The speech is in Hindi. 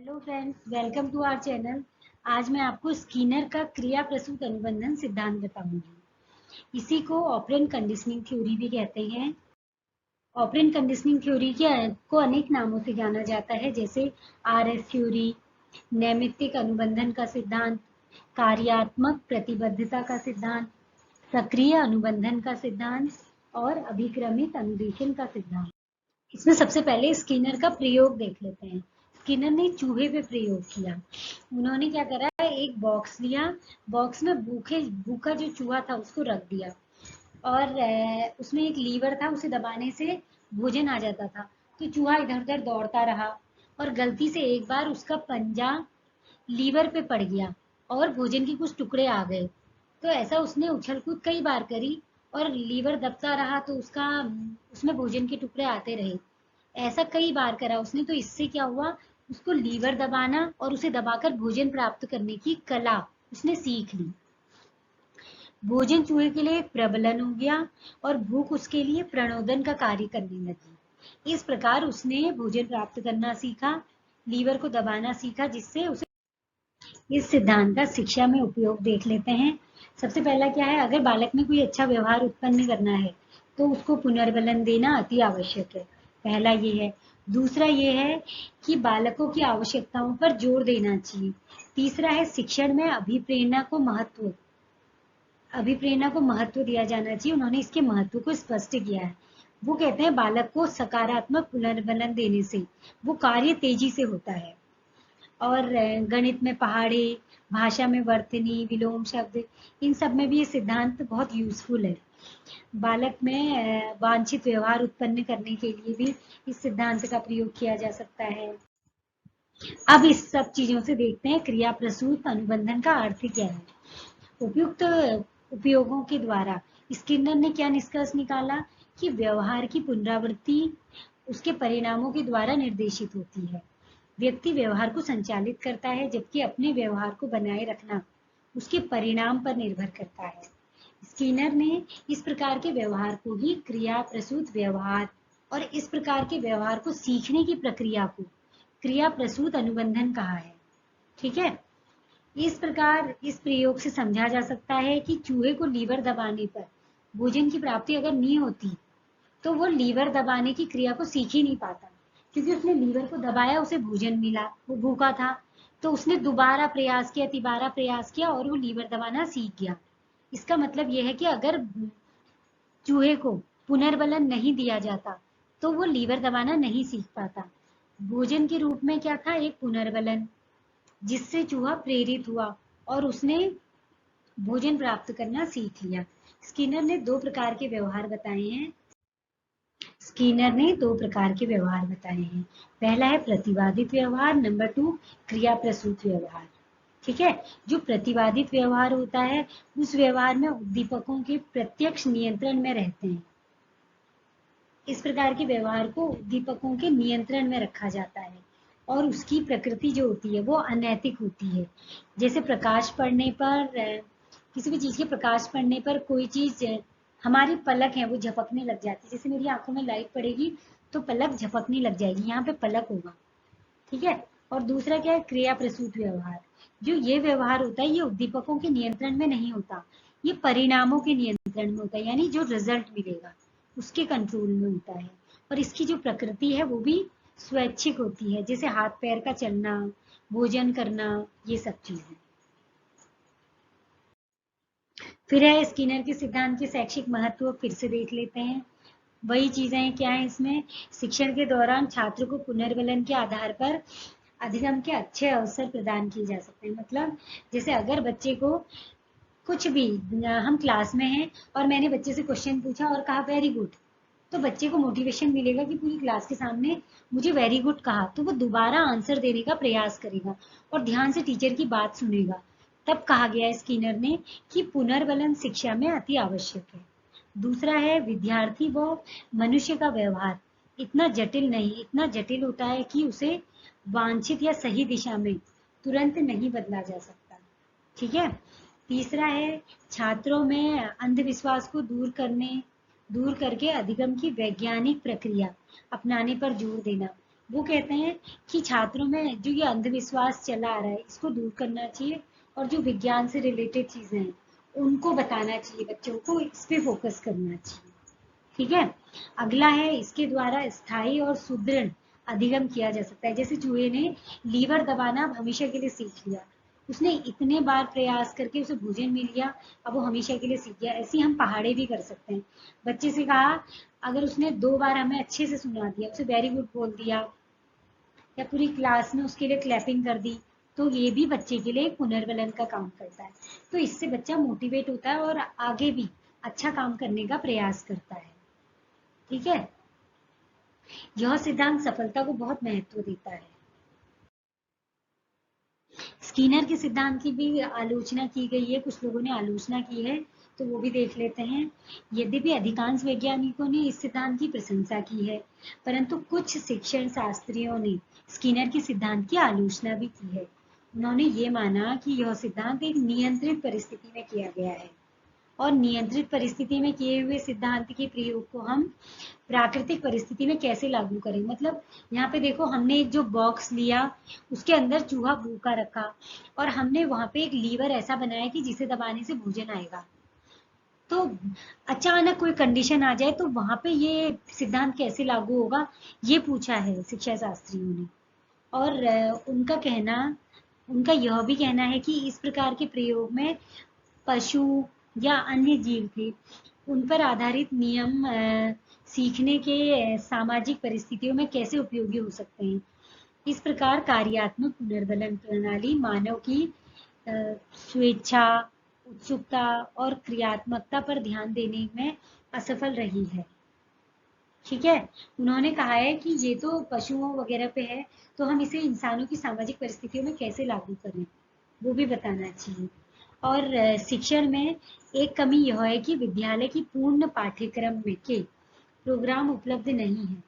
Hello friends, welcome to our channel. आज मैं आपको स्किनर का क्रिया प्रसूत अनुबंधन सिद्धांत बताऊंगी। इसी को ऑपरेंट कंडीशनिंग थ्योरी भी कहते हैं। ऑपरेंट कंडीशनिंग थ्योरी को अनेक नामों से जाना जाता है, जैसे आरएस थ्योरी, नैमित्तिक अनुबंधन का सिद्धांत, कार्यात्मक प्रतिबद्धता का सिद्धांत, सक्रिय अनुबंधन का सिद्धांत और अभिक्रमित अनुदेशन का सिद्धांत। इसमें सबसे पहले स्किनर का प्रयोग देख लेते हैं। स्किनर ने चूहे पे प्रयोग किया। उन्होंने क्या करा, एक बॉक्स लिया, बॉक्स में भूखा जो चूहा था उसको रख दिया और उसमें एक लीवर था, उसे दबाने से भोजन आ जाता था। तो चूहा इधर उधर दौड़ता रहा और गलती से एक बार उसका पंजा लीवर पे पड़ गया और भोजन के कुछ टुकड़े आ गए। तो ऐसा उसने उछल कूद कई बार करी और लीवर दबता रहा, तो उसमें भोजन के टुकड़े आते रहे। ऐसा कई बार करा उसने, तो इससे क्या हुआ, उसको लीवर दबाना और उसे दबाकर भोजन प्राप्त करने की कला उसने सीख ली। भोजन चूहे के लिए एक प्रबलन हो गया और भूख उसके लिए प्रणोदन का कार्य करने लगी। इस प्रकार उसने भोजन प्राप्त करना सीखा, लीवर को दबाना सीखा, जिससे उसे इस सिद्धांत का शिक्षा में उपयोग देख लेते हैं। सबसे पहला क्या है, अगर बालक में कोई अच्छा व्यवहार उत्पन्न करना है तो उसको पुनर्बलन देना अति आवश्यक है। पहला ये है। दूसरा ये है कि बालकों की आवश्यकताओं पर जोर देना चाहिए। तीसरा है, शिक्षण में अभिप्रेरणा को महत्व दिया जाना चाहिए। उन्होंने इसके महत्व को स्पष्ट किया है। वो कहते हैं बालक को सकारात्मक पुनर्बलन देने से वो कार्य तेजी से होता है। और गणित में पहाड़े, भाषा में वर्तनी, विलोम शब्द, इन सब में भी ये सिद्धांत बहुत यूजफुल है। बालक में वांछित व्यवहार उत्पन्न करने के लिए भी इस सिद्धांत का प्रयोग किया जा सकता है। अब इस सब चीजों से देखते हैं क्रिया प्रसूत अनुबंधन का अर्थ क्या है। उपयुक्त उपयोगों के द्वारा स्किनर ने क्या निष्कर्ष निकाला कि व्यवहार की पुनरावृत्ति उसके परिणामों के द्वारा निर्देशित होती है। व्यक्ति व्यवहार को संचालित करता है, जबकि अपने व्यवहार को बनाए रखना उसके परिणाम पर निर्भर करता है। स्किनर ने इस प्रकार के व्यवहार को ही क्रिया प्रसूत व्यवहार और इस प्रकार के व्यवहार को सीखने की प्रक्रिया को क्रिया प्रसूत अनुबंधन कहा है। ठीक है। इस प्रकार इस प्रयोग से समझा जा सकता है कि चूहे को लीवर दबाने पर भोजन की प्राप्ति अगर नहीं होती तो वो लीवर दबाने की क्रिया को सीख ही नहीं पाता, क्योंकि उसने लीवर को दबाया, उसे भोजन मिला, वो भूखा था, तो उसने दोबारा प्रयास किया, तिबारा प्रयास किया और वो लीवर दबाना सीख गया। इसका मतलब यह है कि अगर चूहे को पुनर्बलन नहीं दिया जाता तो वो लीवर दबाना नहीं सीख पाता। भोजन के रूप में क्या था, एक पुनर्बलन, जिससे चूहा प्रेरित हुआ और उसने भोजन प्राप्त करना सीख लिया। स्किनर ने दो प्रकार के व्यवहार बताए हैं। पहला है प्रतिवादित व्यवहार, नंबर 2 क्रिया प्रसूत व्यवहार। ठीक है। जो प्रतिवादित व्यवहार होता है, उस व्यवहार में उद्दीपकों के प्रत्यक्ष नियंत्रण में रहते हैं। इस प्रकार के व्यवहार को उद्दीपकों के नियंत्रण में रखा जाता है और उसकी प्रकृति जो होती है वो अनैतिक होती है। जैसे प्रकाश पड़ने पर किसी भी चीज के प्रकाश पड़ने पर कोई चीज, हमारी पलक है वो झपकने लग जाती है। जैसे मेरी आंखों में लाइट पड़ेगी तो पलक झपकने लग जाएगी, यहाँ पे पलक होगा। ठीक है। और दूसरा क्या है, क्रिया प्रसूत व्यवहार। जो ये व्यवहार होता है ये उद्दीपकों के नियंत्रण में नहीं होता, ये परिणामों के नियंत्रण में होता है, यानी जो रिजल्ट मिलेगा उसके कंट्रोल में होता है। और इसकी जो प्रकृति है वो भी स्वैच्छिक होती है, जैसे हाथ पैर का चलना, भोजन करना, ये सब चीजें। फिर है स्किनर के सिद्धांत के शैक्षिक महत्व, फिर से देख लेते हैं। वही चीजें क्या है इसमें, शिक्षण के दौरान छात्र को पुनर्बलन के आधार पर अधिगम के अच्छे अवसर प्रदान किए जा सकते हैं। मतलब जैसे अगर बच्चे को कुछ भी, हम क्लास में हैं और मैंने बच्चे से क्वेश्चन पूछा और कहा वेरी गुड, तो बच्चे को मोटिवेशन मिलेगा कि पूरी क्लास के सामने मुझे वेरी गुड कहा, तो वो दोबारा आंसर देने का प्रयास करेगा और ध्यान से टीचर की बात सुनेगा। तब कहा गया है स्किनर ने कि पुनर्बलन शिक्षा में अति आवश्यक है। दूसरा है विद्यार्थी व मनुष्य का व्यवहार इतना जटिल नहीं, इतना जटिल होता है कि उसे वांछित या सही दिशा में तुरंत नहीं बदला जा सकता। ठीक है। तीसरा है छात्रों में अंधविश्वास को दूर करके अधिगम की वैज्ञानिक प्रक्रिया अपनाने पर जोर देना। वो कहते हैं कि छात्रों में जो ये अंधविश्वास चला आ रहा है इसको दूर करना चाहिए, और जो विज्ञान से रिलेटेड चीजें हैं उनको बताना चाहिए, बच्चों को इस पे फोकस करना चाहिए। ठीक है। अगला है, इसके द्वारा स्थायी और सुदृढ़ अधिगम किया जा सकता है। जैसे चूहे ने लीवर दबाना अब हमेशा के लिए सीख लिया, उसने इतने बार प्रयास करके उसे भोजन मिल गया, अब वो हमेशा के लिए सीख गया। ऐसे ही हम पहाड़े भी कर सकते हैं। बच्चे से कहा, अगर उसने 2 बार हमें अच्छे से सुना दिया, उसे वेरी गुड बोल दिया, या पूरी क्लास में उसके लिए क्लैपिंग कर दी, तो ये भी बच्चे के लिए एक पुनर्बलन का काम करता है। तो इससे बच्चा मोटिवेट होता है और आगे भी अच्छा काम करने का प्रयास करता है। ठीक है। यह सिद्धांत सफलता को बहुत महत्व देता है। स्किनर के सिद्धांत की भी आलोचना की गई है, कुछ लोगों ने आलोचना की है, तो वो भी देख लेते हैं। यद्यपि अधिकांश वैज्ञानिकों ने इस सिद्धांत की प्रशंसा की है, परंतु कुछ शिक्षण शास्त्रियों ने स्किनर के सिद्धांत की आलोचना भी की है। उन्होंने ये माना कि यह सिद्धांत एक नियंत्रित परिस्थिति में किया गया है, और नियंत्रित परिस्थिति में किए हुए सिद्धांत के प्रयोग को हम प्राकृतिक परिस्थिति में कैसे लागू करें। मतलब यहाँ पे देखो, हमने एक जो बॉक्स लिया, उसके अंदर चूहा भूखा रखा, और हमने वहां पे एक लीवर ऐसा बनाया कि जिसे दबाने से भोजन आएगा। तो अचानक कोई कंडीशन आ जाए तो वहां पे ये सिद्धांत कैसे लागू होगा, ये पूछा है शिक्षा शास्त्रियों ने। और उनका यह भी कहना है कि इस प्रकार के प्रयोग में पशु या अन्य जीव थे, उन पर आधारित नियम सीखने के सामाजिक परिस्थितियों में कैसे उपयोगी हो सकते हैं। इस प्रकार कार्यात्मक पुनर्बलन प्रणाली मानव की स्वेच्छा, उत्सुकता और क्रियात्मकता पर ध्यान देने में असफल रही है। ठीक है। उन्होंने कहा है कि ये तो पशुओं वगैरह पे है, तो हम इसे इंसानों की सामाजिक परिस्थितियों में कैसे लागू करें, वो भी बताना चाहिए। और शिक्षण में एक कमी यह है कि विद्यालय की पूर्ण पाठ्यक्रम में के प्रोग्राम उपलब्ध नहीं है।